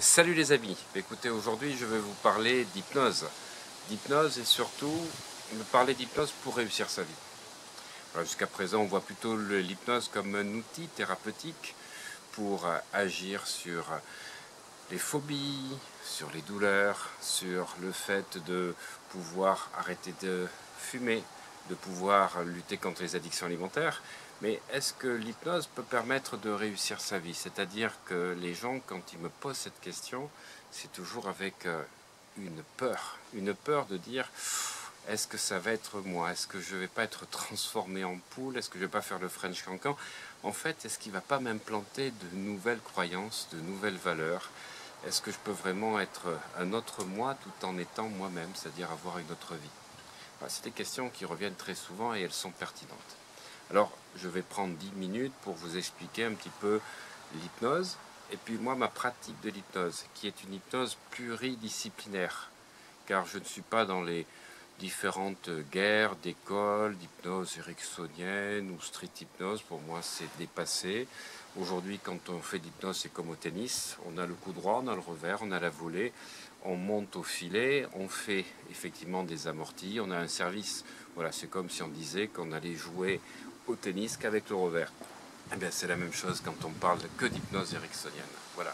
Salut les amis, écoutez, aujourd'hui je vais vous parler d'hypnose. D'hypnose et surtout me parler d'hypnose pour réussir sa vie. Jusqu'à présent on voit plutôt l'hypnose comme un outil thérapeutique pour agir sur les phobies, sur les douleurs, sur le fait de pouvoir arrêter de fumer, de pouvoir lutter contre les addictions alimentaires. Mais est-ce que l'hypnose peut permettre de réussir sa vie? C'est-à-dire que les gens, quand ils me posent cette question, c'est toujours avec une peur de dire est-ce que ça va être moi? Est-ce que je ne vais pas être transformé en poule? Est-ce que je ne vais pas faire le French Cancan? En fait, est-ce qu'il ne va pas m'implanter de nouvelles croyances, de nouvelles valeurs? Est-ce que je peux vraiment être un autre moi tout en étant moi-même, c'est-à-dire avoir une autre vie? C'est des questions qui reviennent très souvent et elles sont pertinentes. Alors, je vais prendre 10 minutes pour vous expliquer un petit peu l'hypnose et puis moi, ma pratique de l'hypnose, qui est une hypnose pluridisciplinaire, car je ne suis pas dans les différentes guerres d'écoles, d'hypnose ericksonienne ou street hypnose. Pour moi, c'est dépassé. Aujourd'hui, quand on fait d'hypnose, c'est comme au tennis. On a le coup droit, on a le revers, on a la volée, on monte au filet, on fait effectivement des amortis, on a un service. Voilà, c'est comme si on disait qu'on allait jouer au tennis qu'avec le revers. Eh bien, c'est la même chose quand on parle que d'hypnose ericksonienne. Voilà.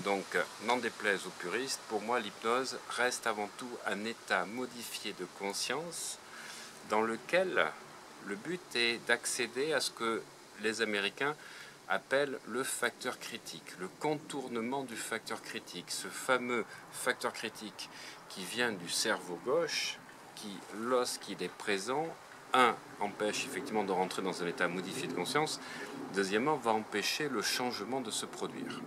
Donc, n'en déplaise aux puristes, pour moi, l'hypnose reste avant tout un état modifié de conscience dans lequel le but est d'accéder à ce que les Américains appellent le facteur critique, le contournement du facteur critique, ce fameux facteur critique qui vient du cerveau gauche, qui, lorsqu'il est présent, empêche effectivement de rentrer dans un état modifié de conscience, deuxièmement, va empêcher le changement de se produire.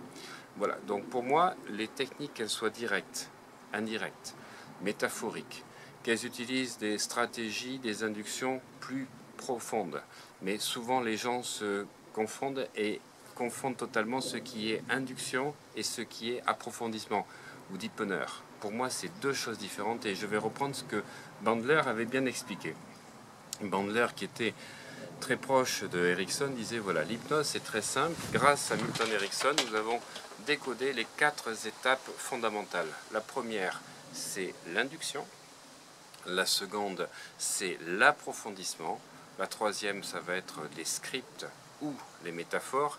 Voilà, donc pour moi, les techniques, qu'elles soient directes, indirectes, métaphoriques, qu'elles utilisent des stratégies, des inductions plus profondes. Mais souvent, les gens se confondent et confondent totalement ce qui est induction et ce qui est approfondissement ou deepener. Pour moi, c'est deux choses différentes et je vais reprendre ce que Bandler avait bien expliqué. Bandler, qui était très proche de Erickson, disait voilà, l'hypnose c'est très simple. Grâce à Milton Erickson, nous avons décodé les 4 étapes fondamentales. La première, c'est l'induction. La seconde, c'est l'approfondissement. La troisième, ça va être les scripts ou les métaphores.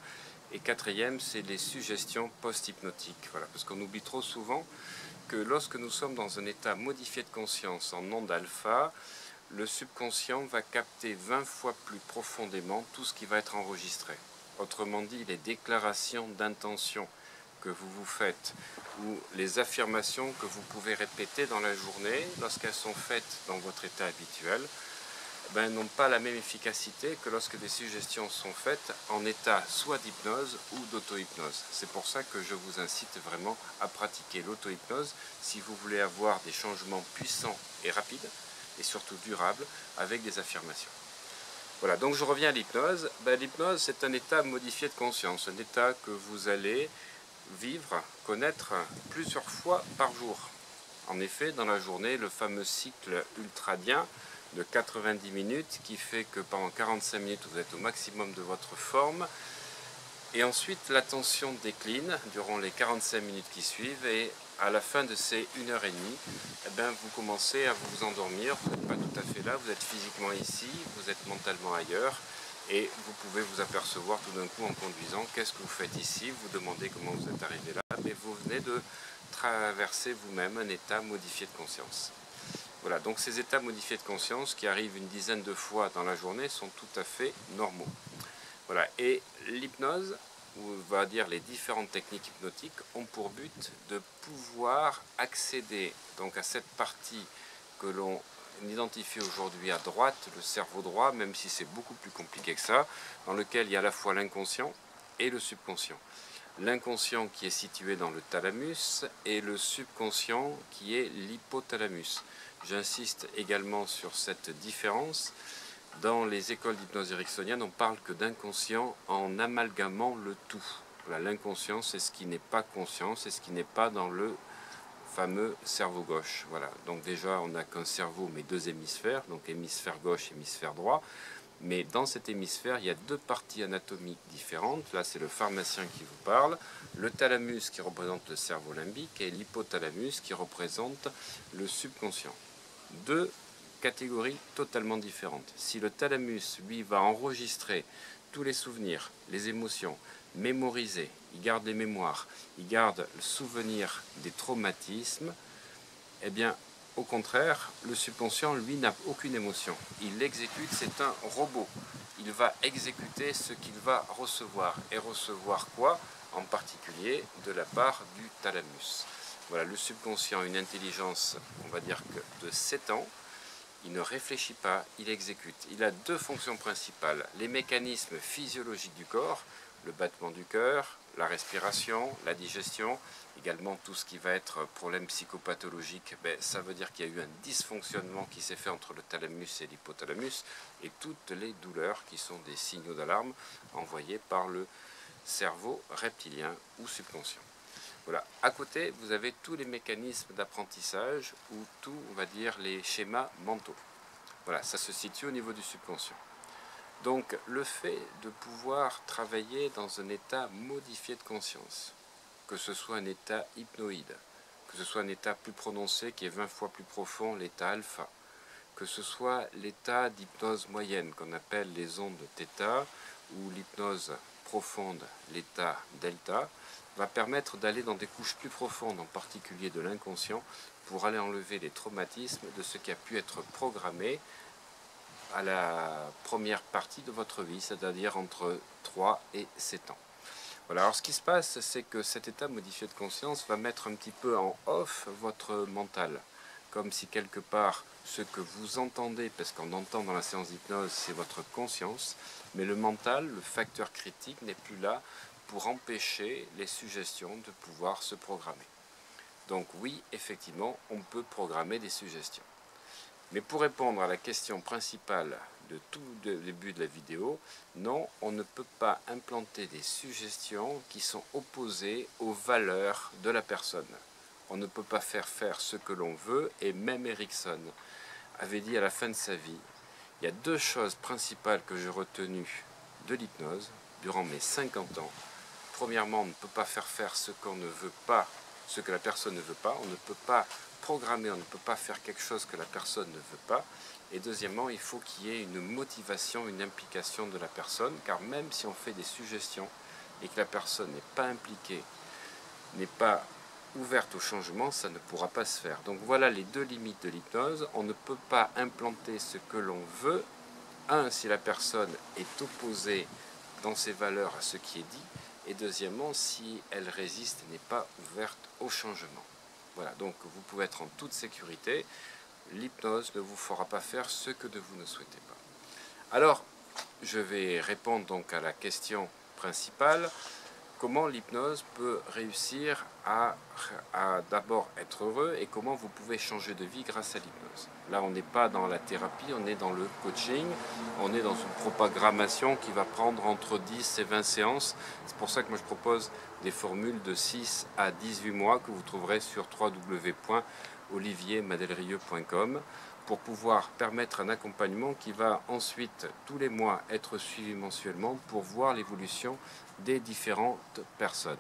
Et quatrième, c'est les suggestions post-hypnotiques. Voilà, parce qu'on oublie trop souvent que lorsque nous sommes dans un état modifié de conscience en onde alpha, le subconscient va capter 20 fois plus profondément tout ce qui va être enregistré. Autrement dit, les déclarations d'intention que vous vous faites ou les affirmations que vous pouvez répéter dans la journée, lorsqu'elles sont faites dans votre état habituel, n'ont pas la même efficacité que lorsque des suggestions sont faites en état soit d'hypnose ou d'auto-hypnose. C'est pour ça que je vous incite vraiment à pratiquer l'auto-hypnose si vous voulez avoir des changements puissants et rapides et surtout durables avec des affirmations. Voilà, donc je reviens à l'hypnose. L'hypnose, c'est un état modifié de conscience, un état que vous allez vivre, connaître plusieurs fois par jour. En effet, dans la journée, le fameux cycle ultradien de 90 minutes qui fait que pendant 45 minutes, vous êtes au maximum de votre forme. Et ensuite, l'attention décline durant les 45 minutes qui suivent et à la fin de ces 1h30, vous commencez à vous endormir. Vous n'êtes pas tout à fait là, vous êtes physiquement ici, vous êtes mentalement ailleurs. Et vous pouvez vous apercevoir tout d'un coup en conduisant, qu'est-ce que vous faites ici? Vous demandez comment vous êtes arrivé là, mais vous venez de traverser vous-même un état modifié de conscience. Voilà, donc ces états modifiés de conscience qui arrivent une dizaine de fois dans la journée sont tout à fait normaux. Voilà, et l'hypnose, ou on va dire les différentes techniques hypnotiques, ont pour but de pouvoir accéder donc à cette partie que l'on identifie aujourd'hui à droite, le cerveau droit, même si c'est beaucoup plus compliqué que ça, dans lequel il y a à la fois l'inconscient et le subconscient. L'inconscient qui est situé dans le thalamus et le subconscient qui est l'hypothalamus. J'insiste également sur cette différence. Dans les écoles d'hypnose ericksonienne, on parle que d'inconscient en amalgamant le tout. Voilà, l'inconscient, c'est ce qui n'est pas conscient, c'est ce qui n'est pas dans le fameux cerveau gauche. Voilà. Donc déjà, on n'a qu'un cerveau, mais 2 hémisphères, donc hémisphère gauche, hémisphère droit. Mais dans cet hémisphère, il y a deux parties anatomiques différentes. Là, c'est le pharmacien qui vous parle. Le thalamus qui représente le cerveau limbique et l'hypothalamus qui représente le subconscient. Deux catégories totalement différentes. Si le thalamus, lui, va enregistrer tous les souvenirs, les émotions, mémoriser, il garde les mémoires, il garde le souvenir des traumatismes, eh bien, au contraire, le subconscient, lui, n'a aucune émotion. Il l'exécute, c'est un robot. Il va exécuter ce qu'il va recevoir. Et recevoir quoi? En particulier de la part du thalamus. Voilà, le subconscient a une intelligence, on va dire que de 7 ans. Il ne réfléchit pas, il exécute. Il a deux fonctions principales. Les mécanismes physiologiques du corps, le battement du cœur, la respiration, la digestion, également tout ce qui va être problème psychopathologique, ça veut dire qu'il y a eu un dysfonctionnement qui s'est fait entre le thalamus et l'hypothalamus et toutes les douleurs qui sont des signaux d'alarme envoyés par le cerveau reptilien ou subconscient. Voilà. À côté, vous avez tous les mécanismes d'apprentissage ou tout, on va dire, les schémas mentaux. Voilà, ça se situe au niveau du subconscient. Donc, le fait de pouvoir travailler dans un état modifié de conscience, que ce soit un état hypnoïde, que ce soit un état plus prononcé qui est 20 fois plus profond, l'état alpha, que ce soit l'état d'hypnose moyenne qu'on appelle les ondes θ ou l'hypnose profonde, l'état delta, va permettre d'aller dans des couches plus profondes, en particulier de l'inconscient, pour aller enlever les traumatismes de ce qui a pu être programmé à la première partie de votre vie, c'est-à-dire entre 3 et 7 ans. Voilà, alors ce qui se passe, c'est que cet état modifié de conscience va mettre un petit peu en off votre mental, comme si quelque part ce que vous entendez, parce qu'on entend dans la séance d'hypnose, c'est votre conscience, mais le mental, le facteur critique, n'est plus là pour empêcher les suggestions de pouvoir se programmer. Donc oui, effectivement, on peut programmer des suggestions. Mais pour répondre à la question principale de tout le début de la vidéo, non, on ne peut pas implanter des suggestions qui sont opposées aux valeurs de la personne. On ne peut pas faire faire ce que l'on veut, et même Erickson avait dit à la fin de sa vie, il y a deux choses principales que j'ai retenues de l'hypnose durant mes 50 ans. Premièrement, on ne peut pas faire faire ce qu'on ne veut pas, ce que la personne ne veut pas. On ne peut pas programmer, on ne peut pas faire quelque chose que la personne ne veut pas. Et deuxièmement, il faut qu'il y ait une motivation, une implication de la personne, car même si on fait des suggestions et que la personne n'est pas impliquée, n'est pas ouverte au changement, ça ne pourra pas se faire. Donc voilà les deux limites de l'hypnose. On ne peut pas implanter ce que l'on veut. Si la personne est opposée dans ses valeurs à ce qui est dit. Et deuxièmement, si elle résiste et n'est pas ouverte au changement. Voilà, donc vous pouvez être en toute sécurité. L'hypnose ne vous fera pas faire ce que vous ne souhaitez pas. Alors, je vais répondre donc à la question principale. Comment l'hypnose peut réussir à d'abord être heureux et comment vous pouvez changer de vie grâce à l'hypnose. Là, on n'est pas dans la thérapie, on est dans le coaching, on est dans une programmation qui va prendre entre 10 et 20 séances. C'est pour ça que moi je propose des formules de 6 à 18 mois que vous trouverez sur www.oliviermadelrieux.com pour pouvoir permettre un accompagnement qui va ensuite, tous les mois, être suivi mensuellement pour voir l'évolution des différentes personnes.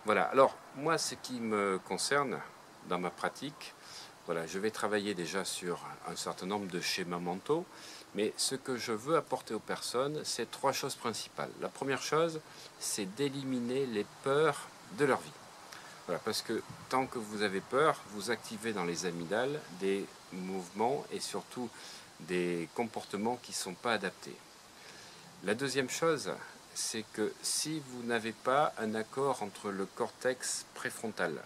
Voilà, alors moi, ce qui me concerne dans ma pratique, voilà, je vais travailler déjà sur un certain nombre de schémas mentaux, mais ce que je veux apporter aux personnes, c'est 3 choses principales. La première chose, c'est d'éliminer les peurs de leur vie. Voilà, parce que tant que vous avez peur, vous activez dans les amygdales des mouvements et surtout des comportements qui ne sont pas adaptés. La deuxième chose, c'est que si vous n'avez pas un accord entre le cortex préfrontal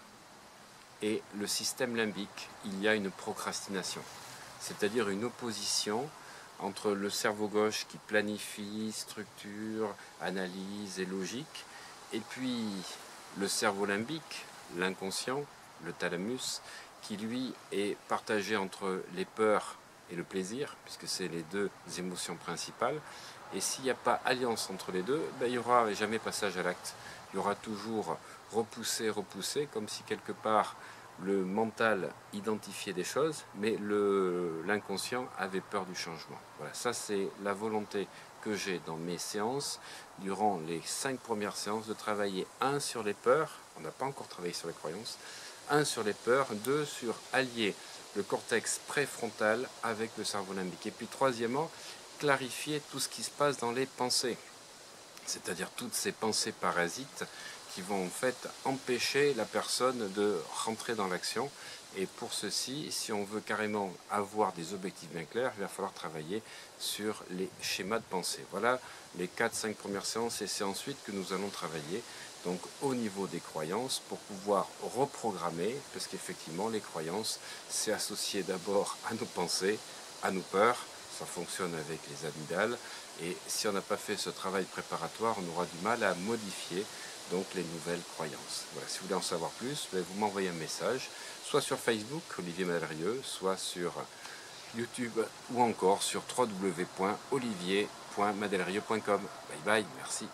et le système limbique, il y a une procrastination, c'est-à-dire une opposition entre le cerveau gauche qui planifie, structure, analyse et logique, et puis le cerveau limbique, l'inconscient, le thalamus, qui lui est partagé entre les peurs et le plaisir, puisque c'est les deux émotions principales. Et s'il n'y a pas alliance entre les deux, il n'y aura jamais passage à l'acte. Il y aura toujours repoussé, comme si quelque part le mental identifiait des choses, mais l'inconscient avait peur du changement. Voilà, ça c'est la volonté que j'ai dans mes séances, durant les 5 premières séances, de travailler 1 sur les peurs, on n'a pas encore travaillé sur les croyances, 1 sur les peurs, 2 sur allier le cortex préfrontal avec le cerveau limbique. Et puis troisièmement, clarifier tout ce qui se passe dans les pensées, c'est-à-dire toutes ces pensées parasites qui vont en fait empêcher la personne de rentrer dans l'action. Et pour ceci, si on veut carrément avoir des objectifs bien clairs, il va falloir travailler sur les schémas de pensée. Voilà les 4-5 premières séances, et c'est ensuite que nous allons travailler donc au niveau des croyances pour pouvoir reprogrammer, parce qu'effectivement les croyances, c'est associé d'abord à nos pensées, à nos peurs. Ça fonctionne avec les amygdales, et si on n'a pas fait ce travail préparatoire, on aura du mal à modifier donc les nouvelles croyances. Voilà, si vous voulez en savoir plus, vous m'envoyez un message, soit sur Facebook, Olivier Madelrieux, soit sur YouTube, ou encore sur www.olivier.madelrieux.com. Bye bye, merci.